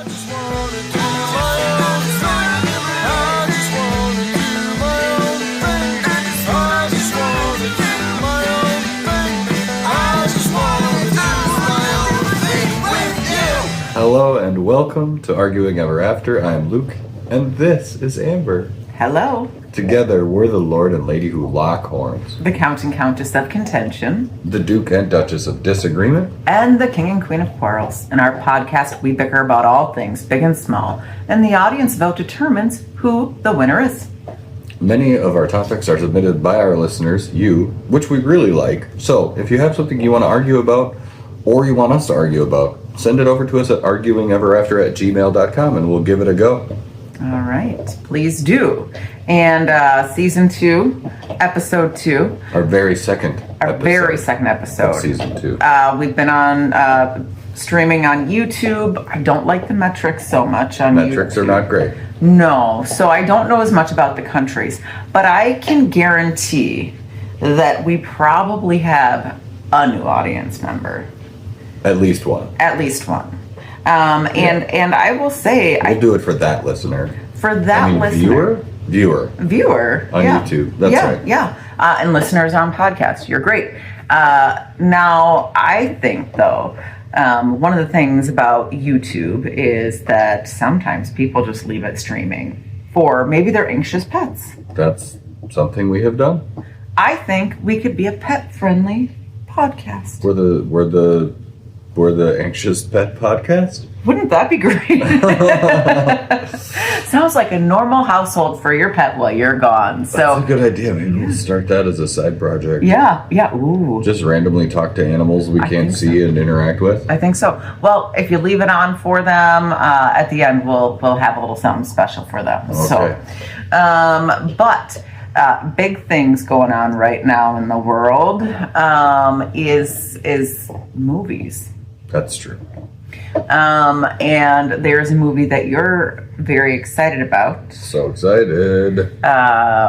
Hello and welcome to Arguing Ever After. I'm Luke, and this is Amber. Hello. Together, we're the Lord and Lady who lock horns, The Count and Countess of Contention, the Duke and Duchess of Disagreement, and the King and Queen of Quarrels. In our podcast, we bicker about all things, big and small, and the audience vote determines who the winner is. Many of our topics are submitted by our listeners, you, which we really like. So, if you have something you want to argue about, or you want us to argue about, send it over to us at arguingeverafter@gmail.com and we'll give it a go. All right, please do. And season 2, episode 2. Our very second episode. Of season 2. We've been on streaming on YouTube. I don't like the metrics so much on YouTube. Metrics are not great. No, so I don't know as much about the countries, but I can guarantee that we probably have a new audience member. At least one. And I will say... We'll do it for that listener. Listener. Viewer on YouTube. That's right. Yeah. And listeners on podcasts. You're great. Now, I think, though, one of the things about YouTube is that sometimes people just leave it streaming for maybe their anxious pets. That's something we have done. I think we could be a pet-friendly podcast. We're the Anxious Pet Podcast? Wouldn't that be great? Sounds like a normal household for your pet while you're gone. So that's a good idea. Maybe we'll start that as a side project. Yeah. Ooh. Just randomly talk to animals we can't see and interact with. I think so. Well, if you leave it on for them, at the end we'll have a little something special for them. Okay. So, but big things going on right now in the world is movies. That's true. And there's a movie that you're very excited about. So excited.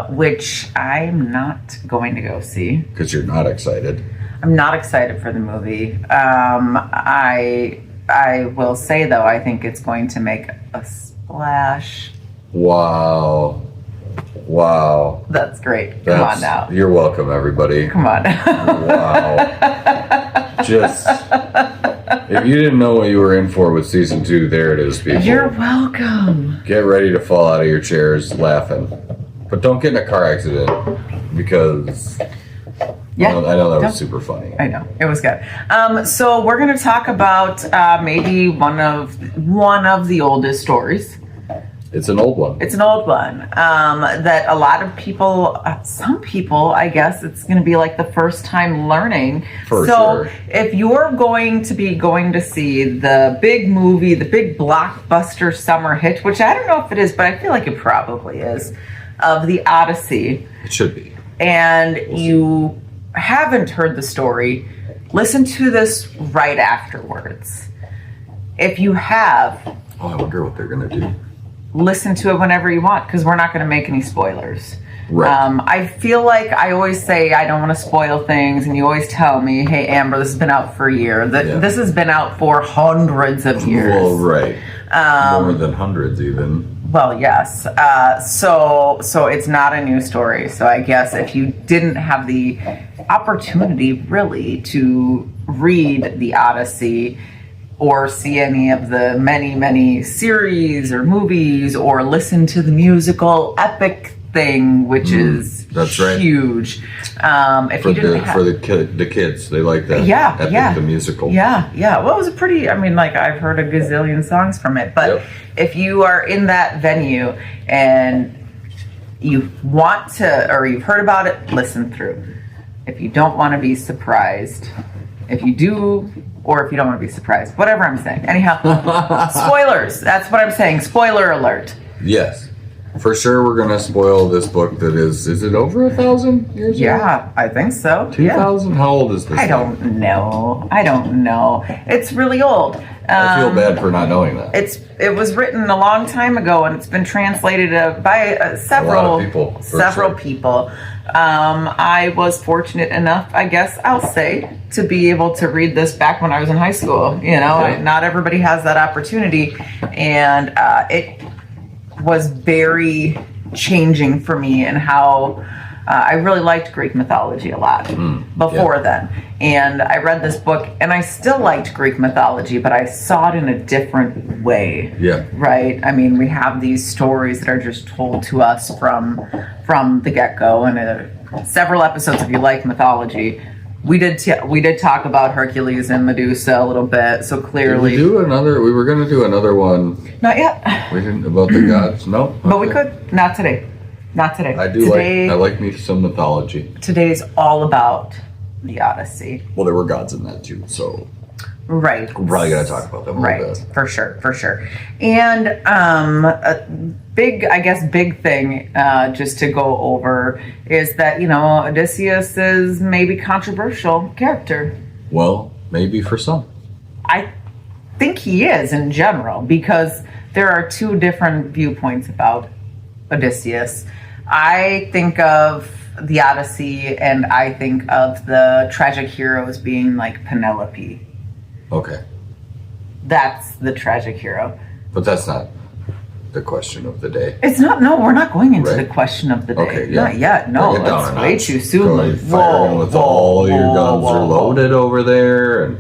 Which I'm not going to go see. Because you're not excited. I'm not excited for the movie. I will say, though, I think it's going to make a splash. Wow. That's great. Come on now. You're welcome, everybody. Come on. Wow. Just... If you didn't know what you were in for with season 2, there it is, people. You're welcome. Get ready to fall out of your chairs laughing. But don't get in a car accident because I know that was super funny. I know. It was good. So we're going to talk about maybe one of the oldest stories. It's an old one. That a lot of people, some people, I guess, it's going to be like the first time learning. For so sure. If you're going to see the big movie, the big blockbuster summer hit, which I don't know if it is, but I feel like it probably is, of the Odyssey. It should be. And you haven't heard the story, listen to this right afterwards. If you have... Oh, I wonder what they're going to do. Listen to it whenever you want, because we're not going to make any spoilers. Right. I feel like I always say I don't want to spoil things, and you always tell me, hey, Amber, this has been out for a year. This has been out for hundreds of years. Well, right. More than hundreds, even. Well, yes. So it's not a new story. So I guess if you didn't have the opportunity, really, to read the Odyssey or see any of the many, many series or movies, or listen to the musical epic thing, which is huge. If you didn't have... For the kids, they like that. Epic, the musical. Yeah. Well, it was I've heard a gazillion songs from it. But if you are in that venue and you want to, or you've heard about it, listen through. If you don't want to be surprised, if you do... Or if you don't want to be surprised. Whatever I'm saying. Anyhow, spoilers. That's what I'm saying. Spoiler alert. Yes. For sure we're going to spoil this book that is it over 1,000 years old? Yeah, I think so. 2,000? How old is this I don't know. It's really old. I feel bad for not knowing that. It was written a long time ago, and it's been translated by several people. I was fortunate enough, I guess I'll say, to be able to read this back when I was in high school. Not everybody has that opportunity. and it was very changing for me and how I really liked Greek mythology a lot before then. And I read this book and I still liked Greek mythology, but I saw it in a different way. Yeah. Right? I mean, we have these stories that are just told to us from the get-go. And several episodes, if you like mythology, we did talk about Hercules and Medusa a little bit. So clearly, we were going to do another one. Not yet. We didn't about the gods. No. Okay. But we could. Not today. Not today. I like me some mythology. Today's all about the Odyssey. Well, there were gods in that too, so right. We're probably gonna talk about them a little bit. For sure. And a big thing just to go over is that Odysseus is maybe controversial character. Well, maybe for some. I think he is in general because there are two different viewpoints about Odysseus. I think of the Odyssey and I think of the tragic heroes being like Penelope. Okay. That's the tragic hero. But that's not the question of the day. It's not. No, we're not going into the question of the day. Okay, yeah. Not yet. No, that's way too soon. Firing with all your guns are loaded over there.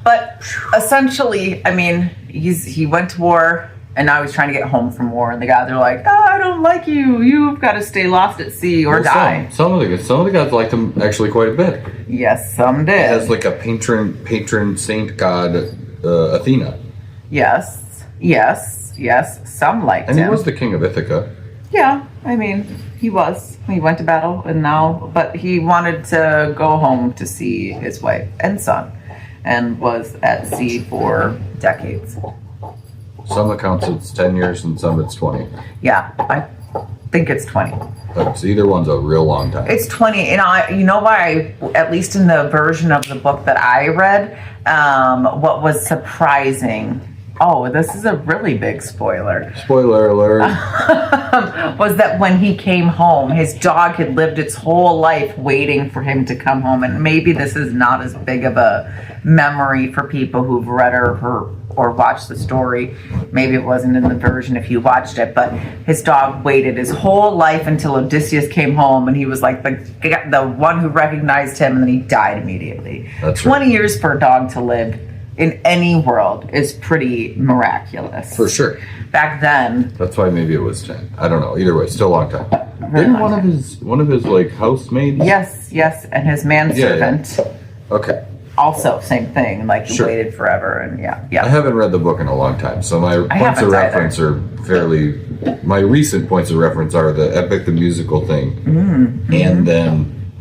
But essentially, I mean, he went to war. And now he's trying to get home from war, and the guys are like, "Oh, I don't like you. You've got to stay lost at sea or die." Some of the guys liked him actually quite a bit. Yes, some did. It has like a patron saint god, Athena. Yes. Some liked him. And he was the king of Ithaca. Yeah, I mean, he was. He went to battle, but he wanted to go home to see his wife and son, and was at sea for decades. Some accounts it's 10 years and some it's 20. Yeah, I think it's 20. But either one's a real long time. It's 20. And you know why, at least in the version of the book that I read, what was surprising, this is a really big spoiler. Spoiler alert. Was that when he came home, his dog had lived its whole life waiting for him to come home. And maybe this is not as big of a memory for people who've read or watched the story. Maybe it wasn't in the version if you watched it, but his dog waited his whole life until Odysseus came home, and he was like the one who recognized him, and then he died immediately. That's 20 years for a dog to live in any world is pretty miraculous. For sure. Back then. That's why maybe it was 10. I don't know. Either way, still a long time. Didn't one of his like housemaids? Yes, and his manservant. Yeah. Okay. Also, same thing. Like he waited forever, and yeah. I haven't read the book in a long time, so my points of reference are fairly. My recent points of reference are the epic, the musical thing, and then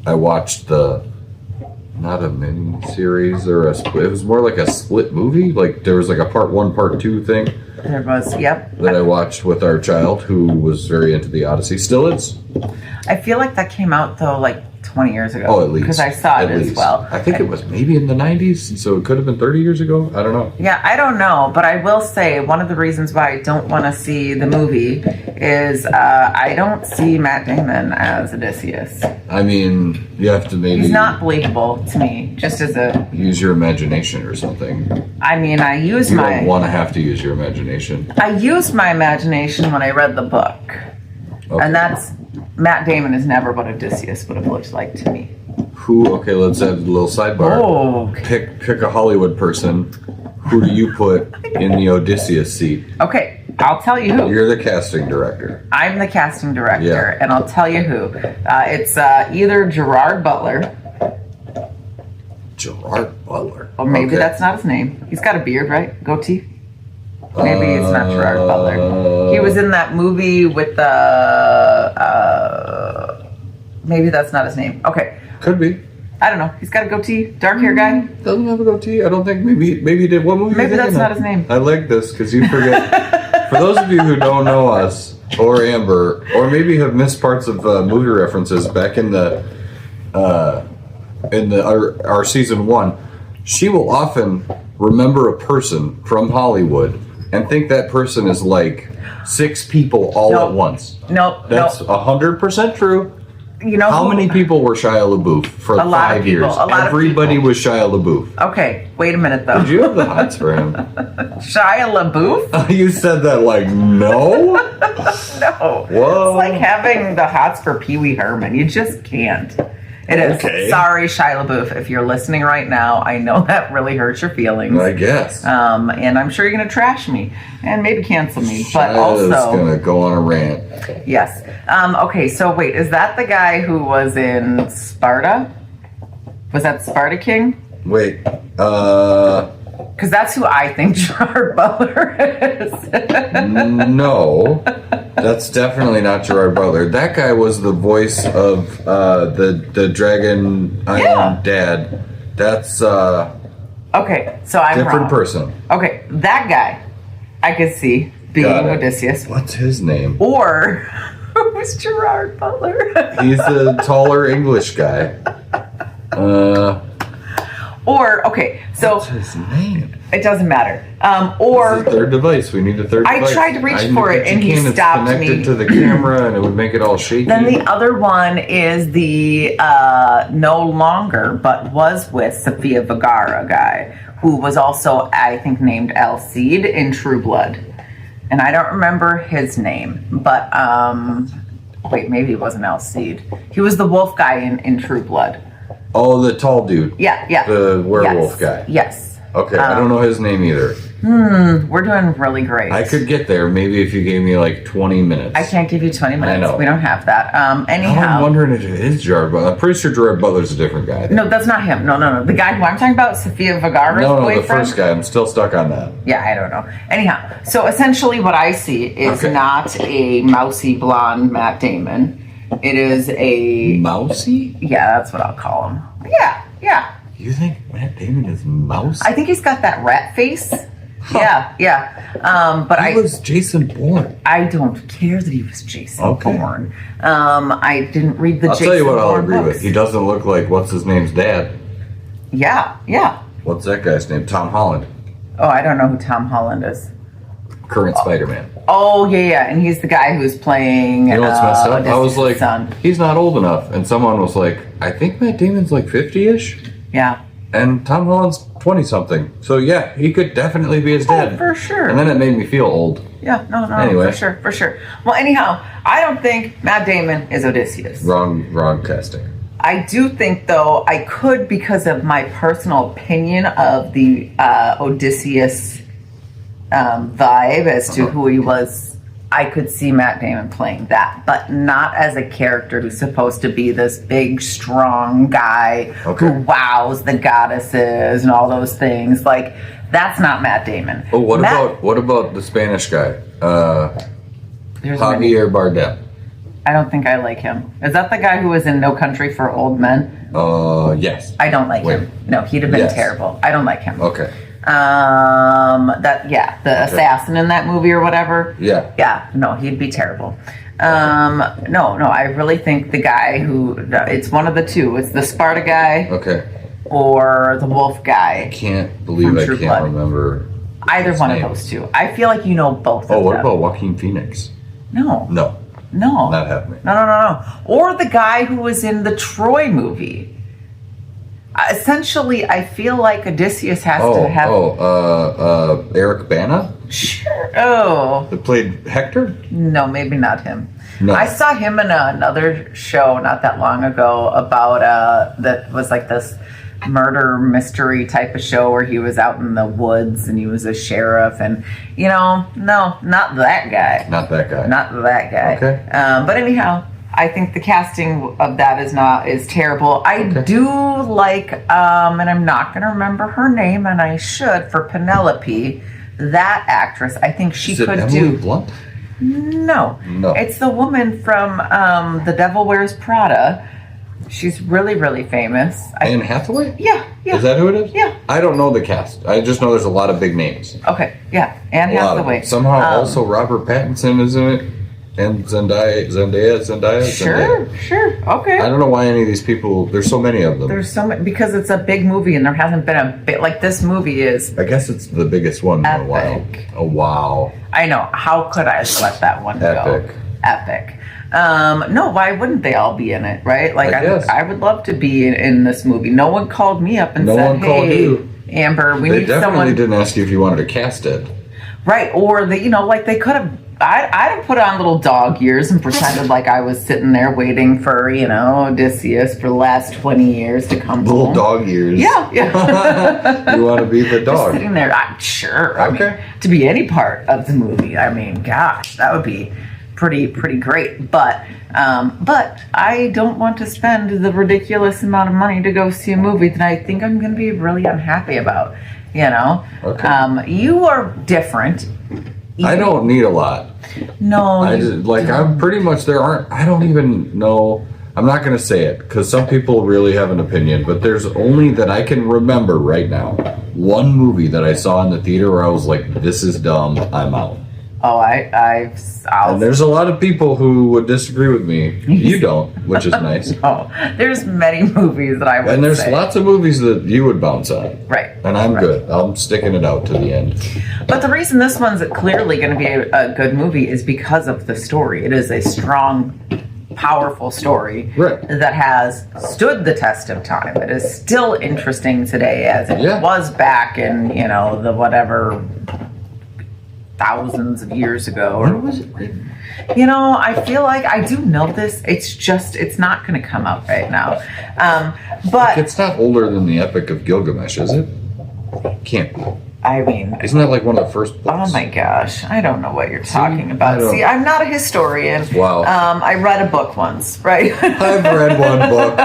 I watched not a mini series or a split. It was more like a split movie. Like there was like a part 1, part 2 thing. There was, yep. That I watched with our child, who was very into the Odyssey. Still is. I feel like that came out though, like 20 years ago. Oh, at least. Because I saw it as well. I think it was maybe in the 90s, so it could have been 30 years ago. I don't know. Yeah, I don't know, but I will say one of the reasons why I don't want to see the movie is I don't see Matt Damon as Odysseus. I mean, you have to maybe... He's not believable to me, just as a... Use your imagination or something. I mean, You don't want to have to use your imagination. I used my imagination when I read the book. Okay. And that's... Matt Damon is never what Odysseus would have looked like to me. Okay, let's have a little sidebar. Oh, okay. Pick a Hollywood person. Who do you put in the Odysseus seat? Okay, I'll tell you who. You're the casting director. I'm the casting director, and I'll tell you who. It's either Gerard Butler. Gerard Butler? Or maybe that's not his name. He's got a beard, right? Goatee? Maybe it's not Gerard Butler. He was in that movie with maybe that's not his name. Okay. Could be. I don't know. He's got a goatee, dark hair guy. Doesn't have a goatee. I don't think. Maybe he did. What movie? Maybe that's not his name. I like this because you forget. For those of you who don't know us or Amber, or maybe have missed parts of movie references back in our season 1, she will often remember a person from Hollywood and think that person is like 6 people all at once. Nope. That's 100% true. you know, How many people were Shia LaBeouf for A lot of 5 years? people, a lot of Everybody people. was Shia LaBeouf. Okay, wait a minute though. Did you have the hots for him? Shia LaBeouf? You said that like, no? No. Whoa. It's like having the hots for Pee Wee Herman. You just can't. It is. Okay. Sorry, Shia LaBeouf, if you're listening right now. I know that really hurts your feelings. I guess. And I'm sure you're going to trash me and maybe cancel me. But Shia's also, going to go on a rant. yes. Okay, so wait, is that the guy who was in Sparta? Was that Sparta King? Wait, Because that's who I think Gerard Butler is. no, that's definitely not Gerard Butler. That guy was the voice of the Dragon Island dad. That's Okay, so I'm different wrong. person. Okay, that guy I could see being Got it. Odysseus. What's his name? Or who's Gerard Butler? He's the taller English guy. Or okay, so What's his name? it doesn't matter. This Or is the third device. We need a third I device. tried to reach I for bet it you and he can. It's stopped connected me. to the camera and it would make it all shaky. then the other one is the no longer but was with Sofia Vergara guy who was also I think named Alcide in True Blood, and I don't remember his name, but wait, maybe it wasn't Alcide. He was the wolf guy in True Blood. Oh, the tall dude. Yeah. The werewolf Yes. guy. Yes. Okay, I don't know his name either. We're doing really great. I could get there maybe if you gave me like 20 minutes. I can't give you 20 minutes. know. We don't have that. Now Anyhow. I'm wondering if it is Gerard Butler. I'm pretty sure Gerard Butler's a different guy. No, that's not him. No. The guy who I'm talking about, Sofia Vergara's No, boyfriend. the first guy. I'm still stuck on that. Yeah, I don't know. Anyhow, so essentially what I see is Okay. not a mousy blonde Matt Damon. It is a... Mousy? Yeah, that's what I'll call him. Yeah. You think Matt Damon is mouse? I think he's got that rat face. Yeah. But He was Jason Bourne. I don't care that he was Jason Okay. Bourne. I didn't read the I'll Jason tell you what I'll Bourne agree books. with. He doesn't look like what's his name's dad. Yeah. What's that guy's name? Tom Holland. Oh, I don't know who Tom Holland is. Current Spider-Man. Oh, yeah. And he's the guy who's playing You know what's messed up? I was Odysseus' like, son. he's not old enough. And someone was like, I think Matt Damon's like 50-ish. Yeah. And Tom Holland's 20-something. So yeah, he could definitely be his dad. Oh, for sure. And then it made me feel old. Yeah, no, Anyway. for sure. Well, anyhow, I don't think Matt Damon is Odysseus. Wrong casting. I do think, though, I could because of my personal opinion of the Odysseus vibe as to who he was. I could see Matt Damon playing that, but not as a character who's supposed to be this big, strong guy who wows the goddesses and all those things. Like, that's not Matt Damon. Oh, what about the Spanish guy? There's many. Javier Bardem. I don't think I like him. Is that the guy who was in No Country for Old Men? Yes. I don't like Wait. him. No, he'd have been Yes. terrible. I don't like him. Okay. The assassin in that movie or whatever. Yeah. No, he'd be terrible. No, I really think the guy who it's one of the two. It's the Sparta guy Okay. or the wolf guy. Can't believe From I True can't Blood. remember. Either his one name. of those two. I feel like you know both of them. Oh, what about Joaquin Phoenix? No. No, not happening. No. Or the guy who was in the Troy movie. Essentially, I feel like Odysseus has to have. Eric Bana Sure. Oh. that played Hector. No, maybe not him. No. I saw him in another show not that long ago about that was like this murder mystery type of show where he was out in the woods and he was a sheriff and no, not that guy. Not that guy. Not that guy. Okay. But anyhow, I think the casting of that is terrible. I do like, and I'm not going to remember her name, and I should for Penelope. That actress, I think she Is it could Emily do. Blunt? No, it's the woman from The Devil Wears Prada. She's really, really famous. Anne Hathaway? Yeah. Is that who it is? Yeah. I don't know the cast. I just know there's a lot of big names. Okay, yeah, Anne A lot of Hathaway. them. Somehow also Robert Pattinson is in it. And Zendaya. Sure. Okay. I don't know why any of these people, there's so many of them. There's so many, because it's a big movie and there hasn't been a bit like this movie is. I guess it's the biggest one in a while. Epic. Oh, wow. I know. How could I let that one Epic. go? Epic. No, why wouldn't they all be in it, right? Like, I would love to be in this movie. No one called me up and said, "Hey, Amber, we need someone." They definitely didn't ask you if you wanted to cast it. Right, or they, like they could have. I'd put on little dog ears and pretended like I was sitting there waiting for, Odysseus for the last 20 years to come home. Little dog ears. Yeah. You want to be the dog. Just sitting there, sure. Okay. I mean, to be any part of the movie, I mean, gosh, that would be pretty great. But I don't want to spend the ridiculous amount of money to go see a movie that I think I'm going to be really unhappy about, Okay. You are different. I don't need a lot. No. I'm pretty much, I don't even know, I'm not going to say it because some people really have an opinion, but there's only that I can remember right now one movie that I saw in the theater where I was like, this is dumb, I'm out. Oh, and there's a lot of people who would disagree with me. You don't, which is nice. Oh, there's many movies that I would And there's say. lots of movies that you would bounce on. Right. And I'm good. I'm sticking it out to the end. But the reason this one's clearly going to be a good movie is because of the story. It is a strong, powerful story that has stood the test of time. It is still interesting today as it was back in, the whatever thousands of years ago. When was it written? I feel like I do know this. It's not going to come out right now. But it's not older than the Epic of Gilgamesh, is it? Can't be. I mean, isn't that like one of the first books? Oh my gosh, I don't know what you're talking about. See, I'm not a historian. Wow. I read a book once, right? I've read one book.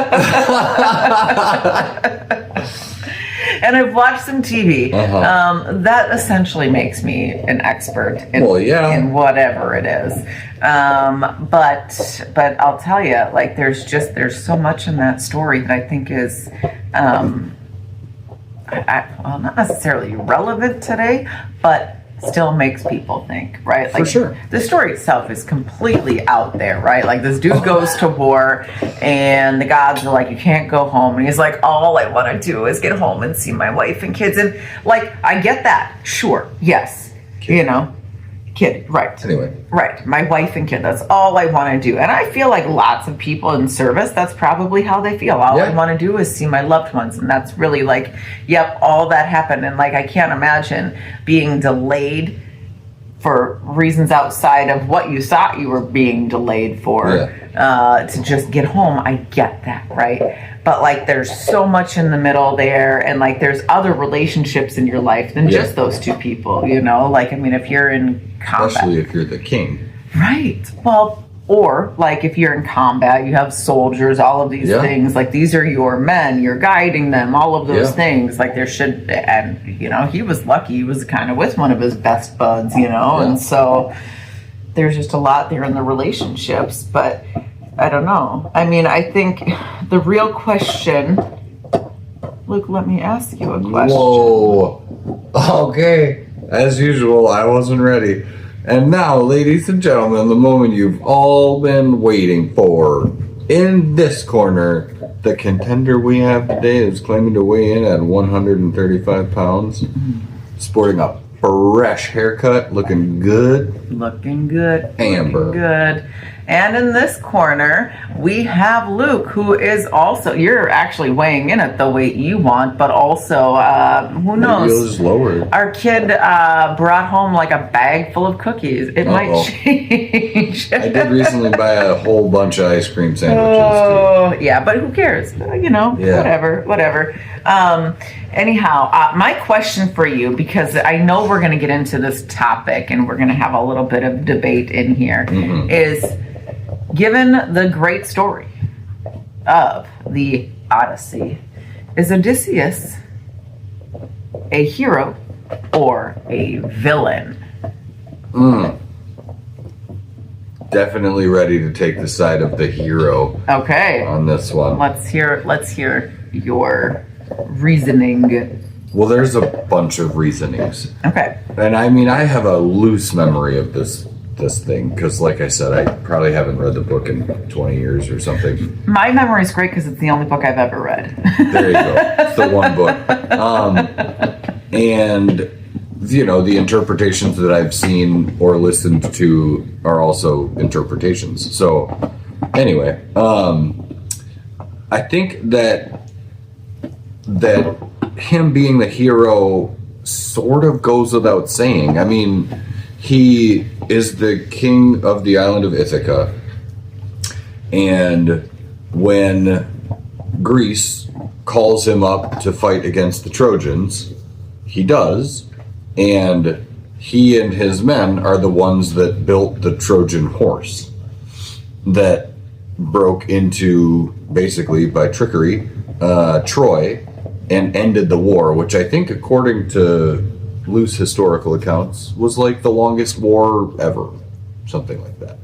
And I've watched some TV. That essentially makes me an expert in whatever it is. But I'll tell you, like, there's so much in that story that I think is, not necessarily relevant today, but still makes people think, right? Like, for sure. The story itself is completely out there, right? Like, this dude goes to war and the gods are like, you can't go home. And he's like, all I want to do is get home and see my wife and kids. And, like, I get that. Sure. Yes. Kid. Right. Anyway. Right. My wife and kid. That's all I want to do. And I feel like lots of people in service, that's probably how they feel. All I want to do is see my loved ones. And that's really like, yep, all that happened. And, like, I can't imagine being delayed for reasons outside of what you thought you were being delayed for to just get home. I get that, right? But, like, there's so much in the middle there, and, like, there's other relationships in your life than just those two people, Like, I mean, if you're in combat. Especially if you're the king. Right. Well, or, like, if you're in combat, you have soldiers, all of these things. Like, these are your men. You're guiding them, all of those things. Like, there should, and, he was lucky. He was kind of with one of his best buds, and so there's just a lot there in the relationships, but I don't know. I mean, I think the real question, Luke, let me ask you a question. Whoa. Okay. As usual, I wasn't ready. And now, ladies and gentlemen, the moment you've all been waiting for. In this corner, the contender we have today is claiming to weigh in at 135 pounds, sporting a fresh haircut, looking good. Looking good. Amber. Looking good. And in this corner, we have Luke, who is also, you're actually weighing in at the weight you want, but also, who knows? Maybe just lower. Our kid brought home like a bag full of cookies. It might change. I did recently buy a whole bunch of ice cream sandwiches. Oh, yeah, but who cares? Whatever. Anyhow, my question for you, because I know we're going to get into this topic and we're going to have a little bit of debate in here, is given the great story of the Odyssey, is Odysseus a hero or a villain? Definitely ready to take the side of the hero. Okay. On this one. Let's hear your reasoning. Well, there's a bunch of reasonings. Okay. And I mean, I have a loose memory of this thing because, like I said, I probably haven't read the book in 20 years or something. My memory is great because it's the only book I've ever read. There you go. It's the one book. And the interpretations that I've seen or listened to are also interpretations. So anyway, I think that him being the hero sort of goes without saying. I mean, he is the king of the island of Ithaca, and when Greece calls him up to fight against the Trojans, he does, and he and his men are the ones that built the Trojan horse that broke into, basically by trickery, Troy, and ended the war, which I think, according to loose historical accounts, was like the longest war ever, something like that.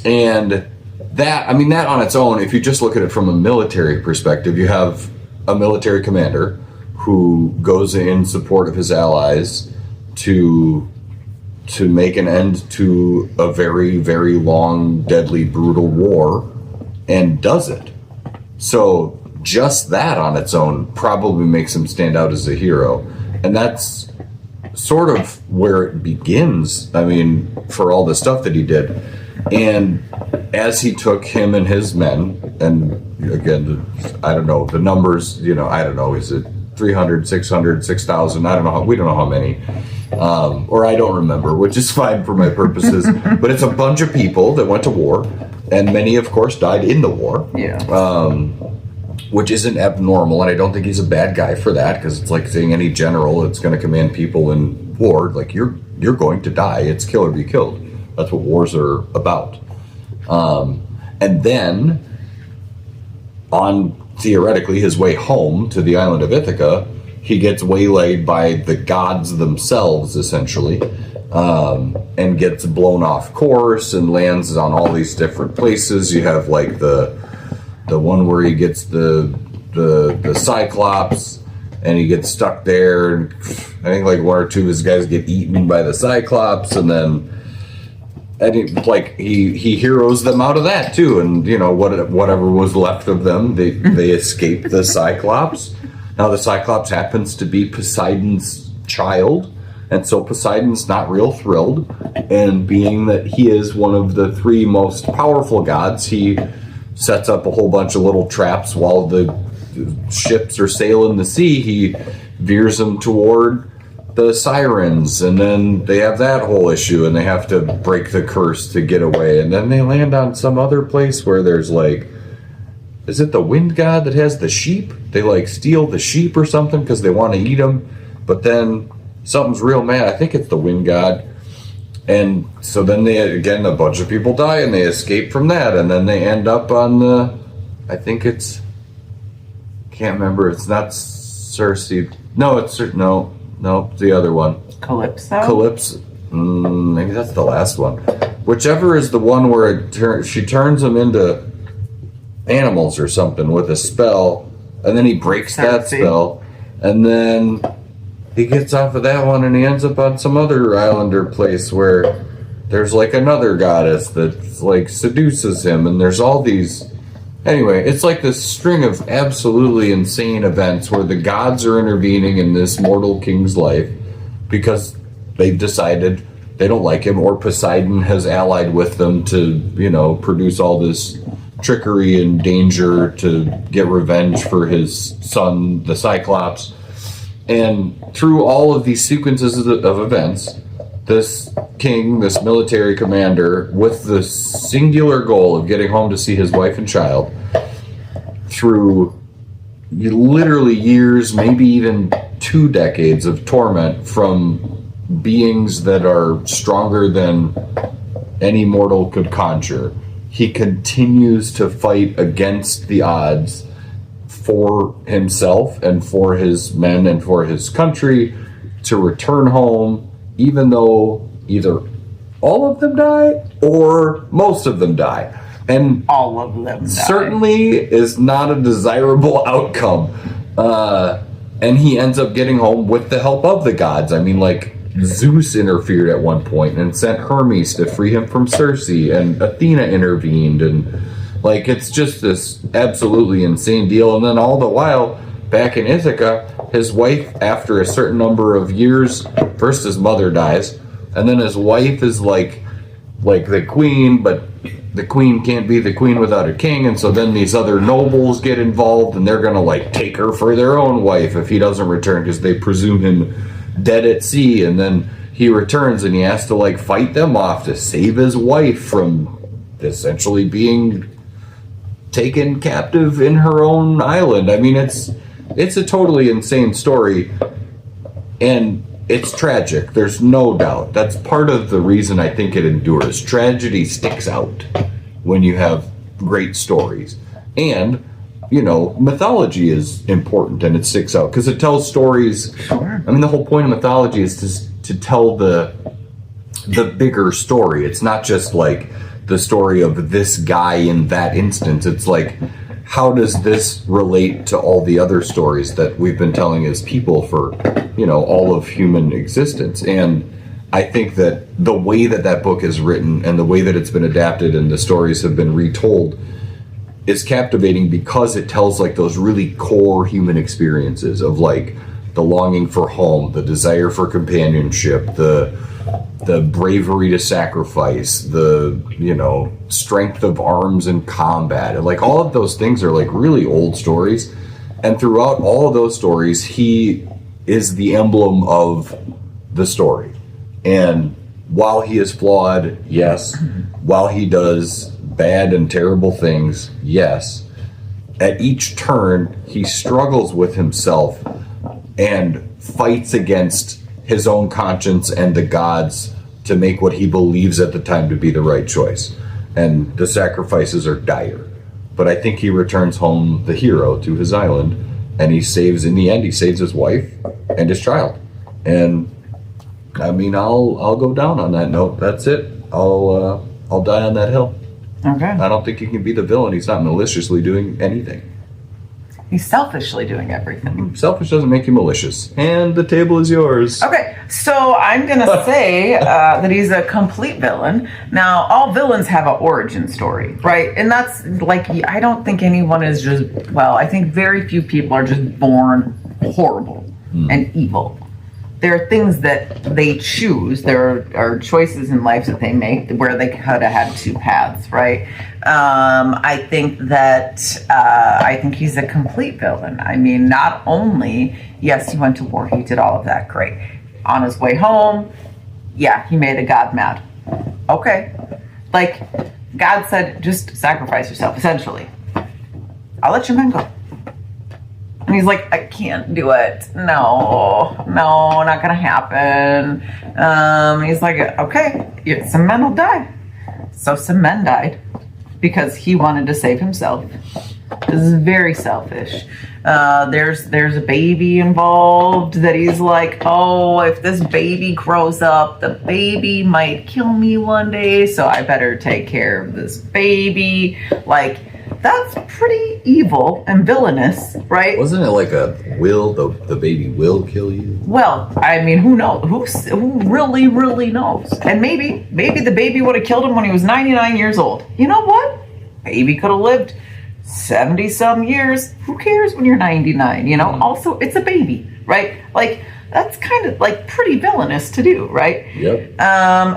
And that on its own, if you just look at it from a military perspective, you have a military commander who goes in support of his allies to make an end to a very, very long, deadly, brutal war, and does it. So just that on its own probably makes him stand out as a hero. And that's sort of where it begins, I mean, for all the stuff that he did. And as he took him and his men, and again, I don't know, the numbers, I don't know, is it 300, 600, 6,000? I don't know, we don't know how many. Or I don't remember, which is fine for my purposes. But it's a bunch of people that went to war, and many, of course, died in the war. Yeah. Which isn't abnormal, and I don't think he's a bad guy for that, because it's like saying any general that's going to command people in war, like, you're going to die. It's kill or be killed. That's what wars are about. And then, on theoretically his way home to the island of Ithaca, he gets waylaid by the gods themselves, essentially, and gets blown off course and lands on all these different places. You have like the one where he gets the Cyclops, and he gets stuck there, and I think like one or two of his guys get eaten by the Cyclops, and then he heroes them out of that too, and whatever was left of them, they escape the Cyclops. Now the Cyclops happens to be Poseidon's child, and so Poseidon's not real thrilled, and being that he is one of the three most powerful gods, he sets up a whole bunch of little traps while the ships are sailing the sea. He veers them toward the sirens, and then they have that whole issue, and they have to break the curse to get away, and then they land on some other place where there's like, is it the wind god that has the sheep? They like steal the sheep or something because they want to eat them, but then something's real mad. I think it's the wind god. And so then a bunch of people die, and they escape from that, and then they end up on can't remember, it's not Circe. No, it's the other one. Calypso? Maybe that's the last one. Whichever is the one where she turns them into animals or something with a spell, and then he breaks that spell, and then he gets off of that one, and he ends up on some other island or place where there's like another goddess that like seduces him, and there's all these. Anyway, it's like this string of absolutely insane events where the gods are intervening in this mortal king's life because they've decided they don't like him, or Poseidon has allied with them to, produce all this trickery and danger to get revenge for his son, the Cyclops. And through all of these sequences of events, this king, this military commander, with the singular goal of getting home to see his wife and child, through literally years, maybe even 2 decades of torment from beings that are stronger than any mortal could conjure, he continues to fight against the odds for himself and for his men and for his country to return home, even though either all of them die or most of them die. And all of them die. Certainly is not a desirable outcome. And he ends up getting home with the help of the gods. I mean, like, Zeus interfered at one point and sent Hermes to free him from Circe, and Athena intervened, and like, it's just this absolutely insane deal. And then all the while, back in Ithaca, his wife, after a certain number of years, first his mother dies, and then his wife is like the queen, but the queen can't be the queen without a king, and so then these other nobles get involved, and they're gonna like take her for their own wife if he doesn't return, because they presume him dead at sea, and then he returns and he has to like fight them off to save his wife from essentially being taken captive in her own island. I mean, it's a totally insane story, and it's tragic. There's no doubt. That's part of the reason I think it endures. Tragedy sticks out when you have great stories. And, you know, mythology is important and it sticks out because it tells stories. Sure. I mean, the whole point of mythology is to tell the bigger story. It's not just like the story of this guy in that instance. It's like, how does this relate to all the other stories that we've been telling as people for, you know, all of human existence? And I think that the way that book is written and the way that it's been adapted and the stories have been retold is captivating because it tells like those really core human experiences of like the longing for home, the desire for companionship, the bravery to sacrifice, the, you know, strength of arms in combat, and like all of those things are like really old stories. And throughout all of those stories, he is the emblem of the story. And while he is flawed, yes. While he does bad and terrible things, yes. At each turn, he struggles with himself and fights against his own conscience and the gods to make what he believes at the time to be the right choice. And the sacrifices are dire. But I think he returns home the hero to his island, and he saves, in the end, he saves his wife and his child. And I mean, I'll go down on that note. That's it. I'll die on that hill. Okay. I don't think he can be the villain. He's not maliciously doing anything. He's selfishly doing everything. Selfish doesn't make you malicious. And the table is yours. Okay, so I'm going to say that he's a complete villain. Now, all villains have an origin story, right? And that's like, I don't think anyone is just, well, I think very few people are just born horrible and evil. There are things that they choose. There are choices in life that they make where they could have had two paths, right? I think he's a complete villain. I mean, not only, yes, he went to war, he did all of that, great. On his way home, yeah, he made a god mad. Okay. Like, God said, just sacrifice yourself, essentially. I'll let your men go. And he's like, I can't do it. No, not gonna happen. He's like, okay, some men will die. So some men died because he wanted to save himself. This is very selfish. There's a baby involved that he's like, oh, if this baby grows up, the baby might kill me one day, so I better take care of this baby. Like, that's pretty evil and villainous, right? Wasn't it like a will, the baby will kill you? Well, I mean, who knows? Who really knows? And maybe the baby would have killed him when he was 99 years old. You know what? Baby could have lived 70 some years. Who cares when you're 99? You know, also it's a baby, right? Like, that's kind of like pretty villainous to do, right? Yep.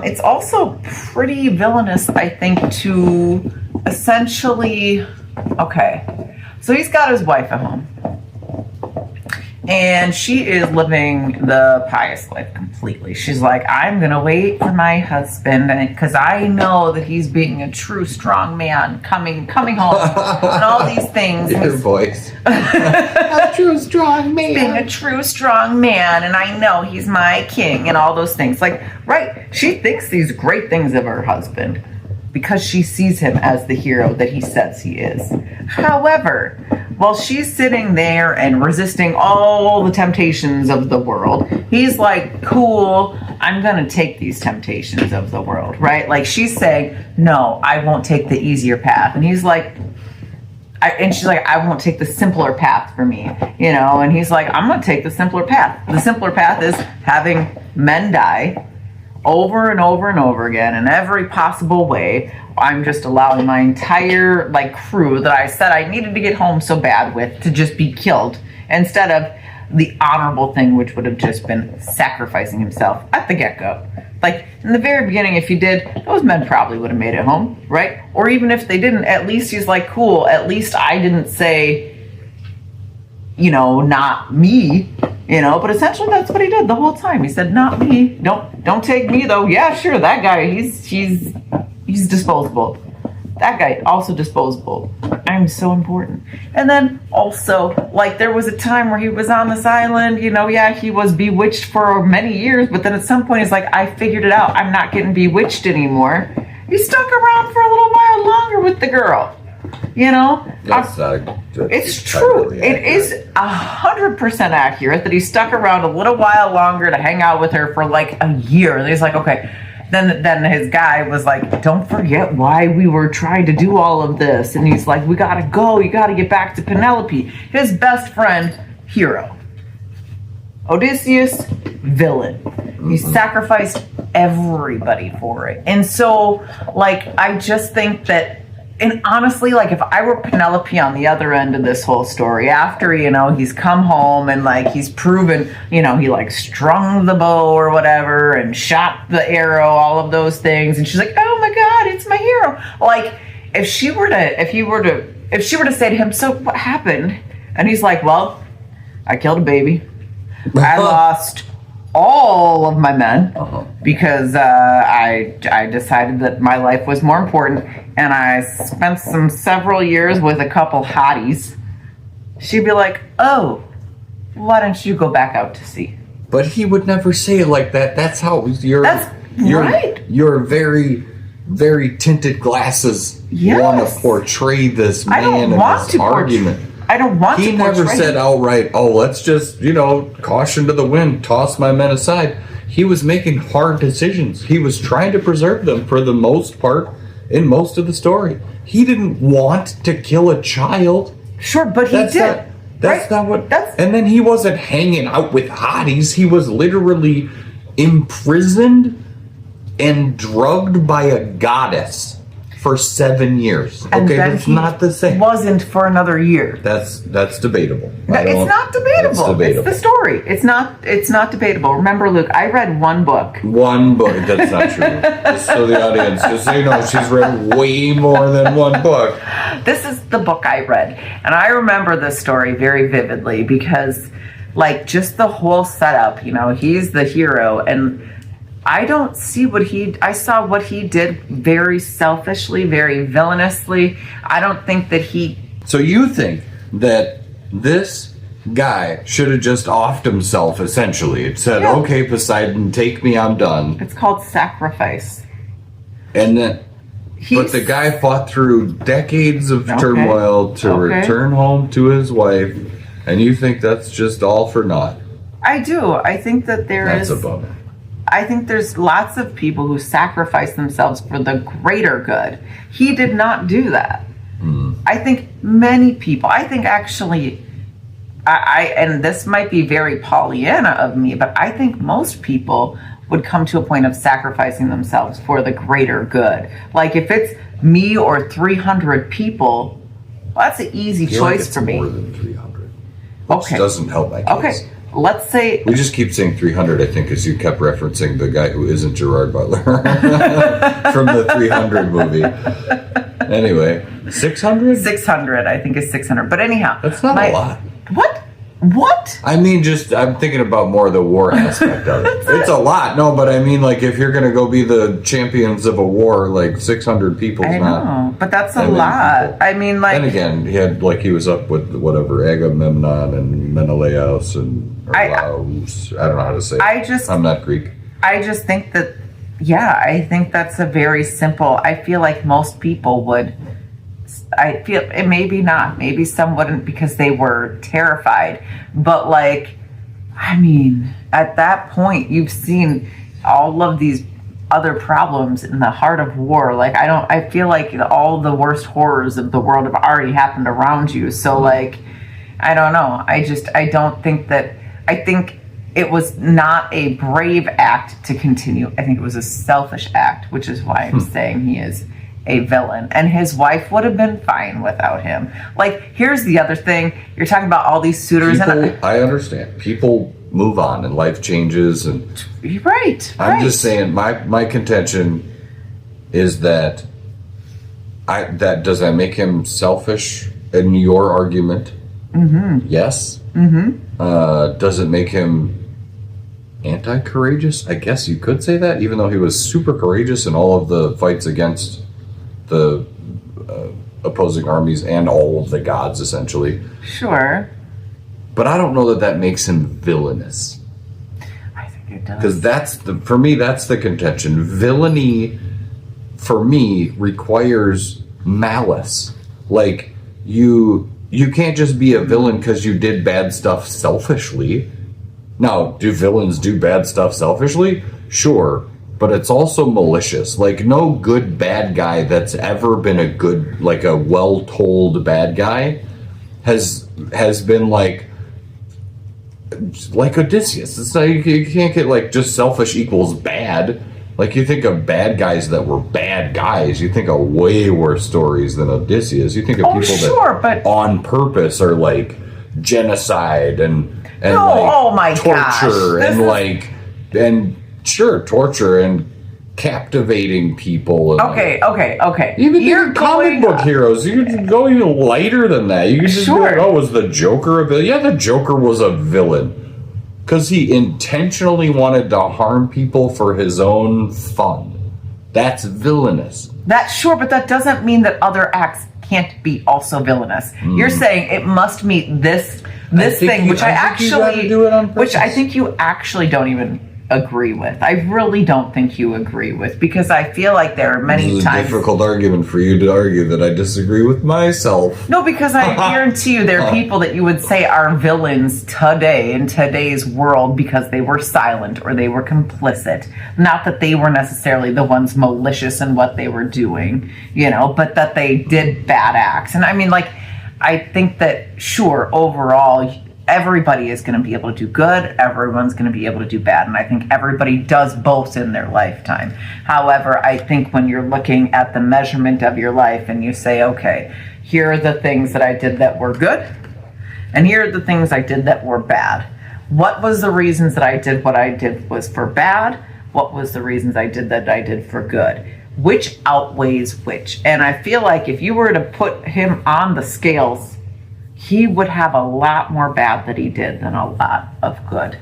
It's also pretty villainous, I think, to essentially, okay, so he's got his wife at home. And she is living the pious life completely. She's like, I'm going to wait for my husband because I know that he's being a true strong man coming home and all these things. Your voice. A true strong man. Being a true strong man, and I know he's my king and all those things. Like, right, she thinks these great things of her husband because she sees him as the hero that he says he is. However, while she's sitting there and resisting all the temptations of the world, he's like, cool, I'm going to take these temptations of the world, right? Like, she's saying, no, I won't take the easier path. And he's like, she's like, I won't take the simpler path for me, you know? And he's like, I'm going to take the simpler path. The simpler path is having men die over and over and over again in every possible way. I'm just allowing my entire crew that I said I needed to get home so bad with to just be killed instead of the honorable thing, which would have just been sacrificing himself at the get-go. Like, in the very beginning, if he did, those men probably would have made it home, right? Or even if they didn't, at least he's like, cool, at least I didn't say, not me, but essentially that's what he did the whole time. He said, not me. Don't take me, though. Yeah, sure, that guy, he's disposable. That guy, also disposable. I'm so important. And then also, like, there was a time where he was on this island, he was bewitched for many years, but then at some point he's like, I figured it out. I'm not getting bewitched anymore. He stuck around for a little while longer with the girl. It's true. It is 100% accurate that he stuck around a little while longer to hang out with her for like a year. And he's like, okay. Then his guy was like, don't forget why we were trying to do all of this. And he's like, we gotta go. You gotta get back to Penelope. His best friend, hero. Odysseus, villain. He sacrificed everybody for it. And so, like, I just think that, and honestly, like, if I were Penelope on the other end of this whole story, after, he's come home and, like, he's proven, he, like, strung the bow or whatever and shot the arrow, all of those things. And she's like, oh my God, it's my hero. Like, if she were to say to him, so what happened? And he's like, well, I killed a baby. I lost all of my men because I decided that my life was more important, and I spent several years with a couple hotties. She'd be like, oh, why don't you go back out to sea? But he would never say it like that. That's how right. Your very, very tinted glasses want to portray this man and this argument. I don't want to. He never said outright, oh, let's just, caution to the wind, toss my men aside. He was making hard decisions. He was trying to preserve them for the most part in most of the story. He didn't want to kill a child. Sure, but he did. That's not what... And then he wasn't hanging out with hotties. He was literally imprisoned and drugged by a goddess for 7 years. And okay, that's not the same. Wasn't for another year. That's debatable. It's not debatable. It's the story. It's not debatable. Remember, Luke, I read one book. One book. That's not true. Just so the audience, just so you know, she's read way more than one book. This is the book I read. And I remember this story very vividly because, like, just the whole setup, he's the hero, and I don't see I saw what he did very selfishly, very villainously. I don't think that So you think that this guy should have just offed himself, essentially? It said, okay, Poseidon, take me, I'm done. It's called sacrifice. And then, but the guy fought through decades of turmoil to return home to his wife, and you think that's just all for naught? I do. I think that That's a bummer. I think there's lots of people who sacrifice themselves for the greater good. He did not do that. I think many people, actually, and this might be very Pollyanna of me, but I think most people would come to a point of sacrificing themselves for the greater good. Like, if it's me or 300 people, well, that's an easy choice for me. More than 300. Which doesn't help my case. Okay. Let's say... We just keep saying 300, I think, because you kept referencing the guy who isn't Gerard Butler from the 300 movie. Anyway, 600? 600, I think is 600. But anyhow... That's not a lot. What? I mean, I'm thinking about more the war aspect of it. It's a lot. No, but I mean, like, if you're going to go be the champions of a war, like, 600 people's not... I know, but that's a lot. People. I mean, like... Then again, he was up with, whatever, Agamemnon and Menelaus and... Laos. I don't know how to say it. I'm not Greek. I just think that, I think that's a very simple... I feel like most people would... I feel it maybe not. Maybe some wouldn't because they were terrified. But, like, I mean, at that point, you've seen all of these other problems in the heart of war. Like, I feel like all the worst horrors of the world have already happened around you. So, like, I don't know. I don't think that, I think it was not a brave act to continue. I think it was a selfish act, which is why I'm saying he is a villain, and his wife would have been fine without him. Like, here's the other thing. You're talking about all these suitors. I understand. People move on and life changes. And right. I'm just saying, my contention is that does that make him selfish in your argument? Mm-hmm. Yes. Mm-hmm. Does it make him anti-courageous? I guess you could say that, even though he was super courageous in all of the fights against the opposing armies and all of the gods, essentially. Sure. But I don't know that makes him villainous. I think it does. Because for me, that's the contention. Villainy, for me, requires malice. Like, you can't just be a villain because you did bad stuff selfishly. Now, do villains do bad stuff selfishly? Sure. But it's also malicious. Like, no good bad guy that's ever been a good, like a well-told bad guy has been like Odysseus. It's not, you can't get like just selfish equals bad. Like, you think of bad guys that were bad guys, you think of way worse stories than Odysseus. You think of people that on purpose are like genocide and torture and torture and captivating people. And okay. Even your comic book heroes, you can go even lighter than that. You can just be like, was the Joker a villain? Yeah, the Joker was a villain. Because he intentionally wanted to harm people for his own fun. That's villainous. But that doesn't mean that other acts can't be also villainous. You're saying it must meet this thing, which I think you actually don't even agree with. I really don't think you agree with, because I feel like there are many times... It's a difficult argument for you to argue that I disagree with myself. No, because I guarantee you there are people that you would say are villains today, in today's world, because they were silent or they were complicit. Not that they were necessarily the ones malicious in what they were doing, but that they did bad acts. And I mean, like, I think that, sure, overall, everybody is going to be able to do good, everyone's going to be able to do bad, and I think everybody does both in their lifetime. However, I think when you're looking at the measurement of your life and you say, okay, here are the things that I did that were good, and here are the things I did that were bad. What was the reasons that I did what I did was for bad? What was the reasons I did that I did for good? Which outweighs which? And I feel like if you were to put him on the scales, he would have a lot more bad that he did than a lot of good.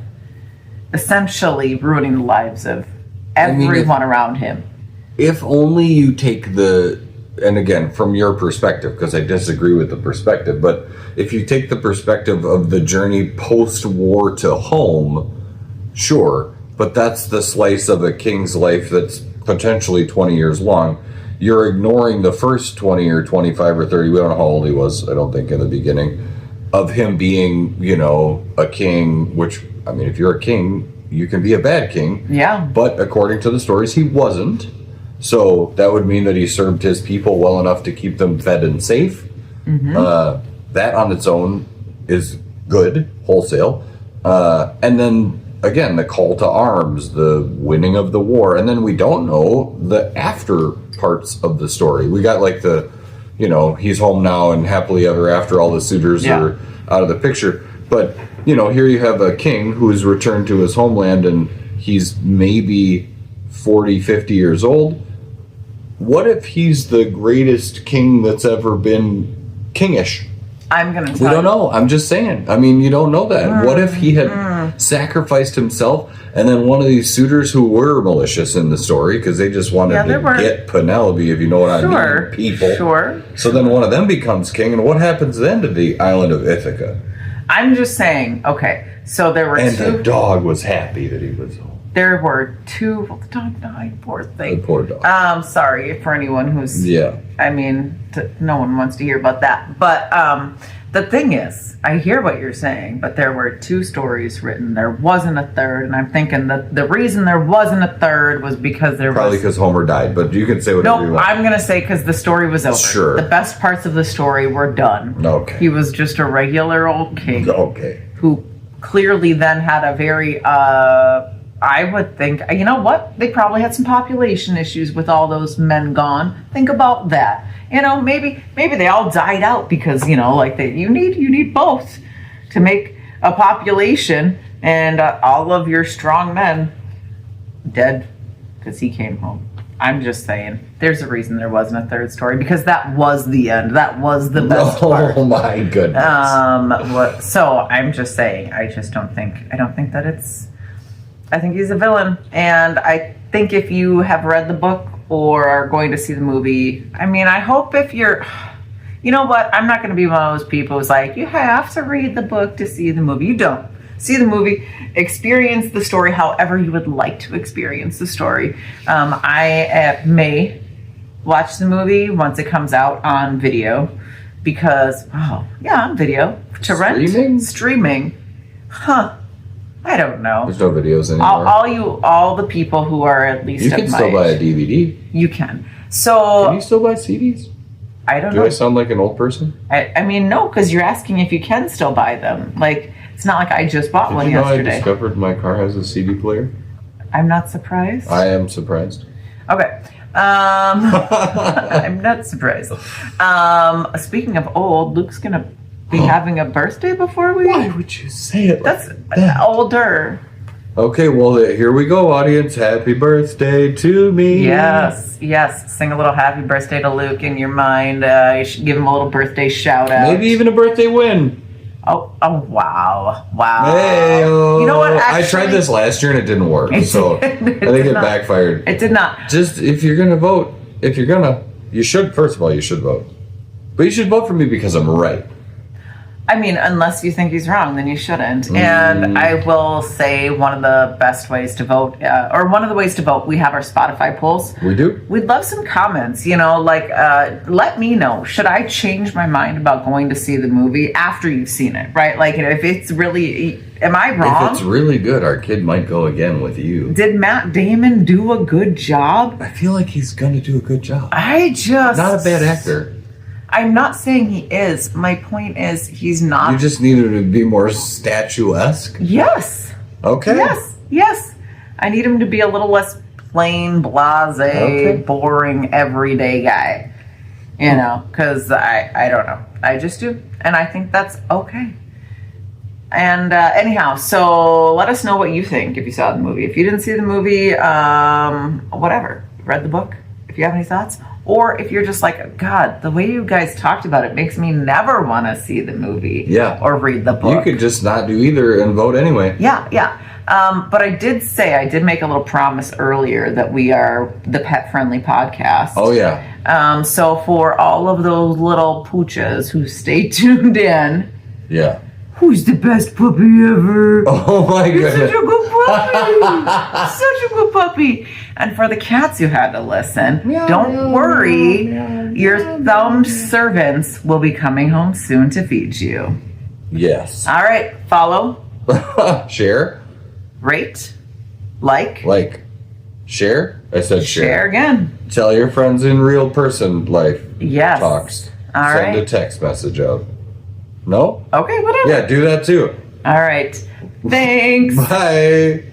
Essentially ruining the lives of everyone around him. If only you take and again, from your perspective, because I disagree with the perspective, but if you take the perspective of the journey post-war to home, sure, but that's the slice of a king's life that's potentially 20 years long. You're ignoring the first 20 or 25 or 30, we don't know how old he was, I don't think, in the beginning, of him being, a king, which, I mean, if you're a king, you can be a bad king. Yeah. But according to the stories, he wasn't. So that would mean that he served his people well enough to keep them fed and safe. Mm-hmm. That on its own is good, wholesale. And then, again, the call to arms, the winning of the war, and then we don't know the after parts of the story. We got like he's home now and happily ever after, all the suitors are out of the picture. But, here you have a king who has returned to his homeland and he's maybe 40, 50 years old. What if he's the greatest king that's ever been kingish? I'm going to tell you. We don't know. I'm just saying. I mean, you don't know that. What if he had sacrificed himself, and then one of these suitors who were malicious in the story, because they just wanted to get Penelope, if you know what I mean, people. Sure. So then one of them becomes king, and what happens then to the island of Ithaca? I'm just saying, okay, so there were and the dog was happy that he was home. There were two... Well, the dog died, poor thing. The poor dog. Sorry for anyone who's... Yeah. I mean, no one wants to hear about that. But the thing is, I hear what you're saying, but there were two stories written. There wasn't a third, and I'm thinking that the reason there wasn't a third was because Probably because Homer died, but you can say whatever you want. I'm going to say because the story was over. Sure. The best parts of the story were done. Okay. He was just a regular old king. Okay. Who clearly then had a very... I would think, you know what? They probably had some population issues with all those men gone. Think about that. Maybe they all died out because, like you need both to make a population, and all of your strong men dead because he came home. I'm just saying, there's a reason there wasn't a third story, because that was the end. That was the best part. Oh my goodness. So I'm just saying, I don't think that it's, I think he's a villain. And I think if you have read the book or are going to see the movie, I hope if you're, you know what, I'm not going to be one of those people who's like, you have to read the book to see the movie. You don't. See the movie, experience the story however you would like to experience the story. I may watch the movie once it comes out on video, because, on video. To rent? Streaming. Huh. I don't know. There's no videos anymore. All the people who are at least you can still buy a DVD. You can. So can you still buy CDs? I don't know. Do I sound like an old person? No, because you're asking if you can still buy them. Like, it's not like I just bought one yesterday. I discovered my car has a CD player? I'm not surprised. I am surprised. Okay. I'm not surprised. Speaking of old, Luke's going to be having a birthday before we... Why would you say it like that? That's older. Okay, well, here we go, audience. Happy birthday to me. Yes. Sing a little happy birthday to Luke in your mind. You should give him a little birthday shout out. Maybe even a birthday win. Oh, wow. Hey, you know what? Actually, I tried this last year and it didn't work. So I think it backfired. It did not. Just, if you're going to vote, you should, first of all, you should vote. But you should vote for me because I'm right. Unless you think he's wrong, then you shouldn't. And I will say one of the best ways to vote, or one of the ways to vote, we have our Spotify polls. We do? We'd love some comments, let me know. Should I change my mind about going to see the movie after you've seen it, right? Like, if it's really, am I wrong? If it's really good, our kid might go again with you. Did Matt Damon do a good job? I feel like he's going to do a good job. Not a bad actor. I'm not saying he is. My point is, he's not. You just need him to be more statuesque? Yes. Okay. Yes. I need him to be a little less plain, blasé, boring, everyday guy. Because I don't know. I just do. And I think that's okay. And anyhow, so let us know what you think if you saw the movie. If you didn't see the movie, whatever. Read the book. If you have any thoughts. Or if you're just like, God, the way you guys talked about it makes me never want to see the movie or read the book. You could just not do either and vote anyway. Yeah. But I did make a little promise earlier that we are the pet-friendly podcast. Oh, yeah. So for all of those little pooches who stay tuned in. Yeah. Who's the best puppy ever? Oh, my goodness. Such a good puppy. Such a good puppy. And for the cats who had to listen, don't worry. Your thumbed servants will be coming home soon to feed you. Yes. All right. Follow. Share. Rate. Like. Share. I said share. Share again. Tell your friends in real person life. Yes. Talks. All Send right. a text message out. No? Okay, whatever. Yeah, do that too. All right. Thanks. Bye.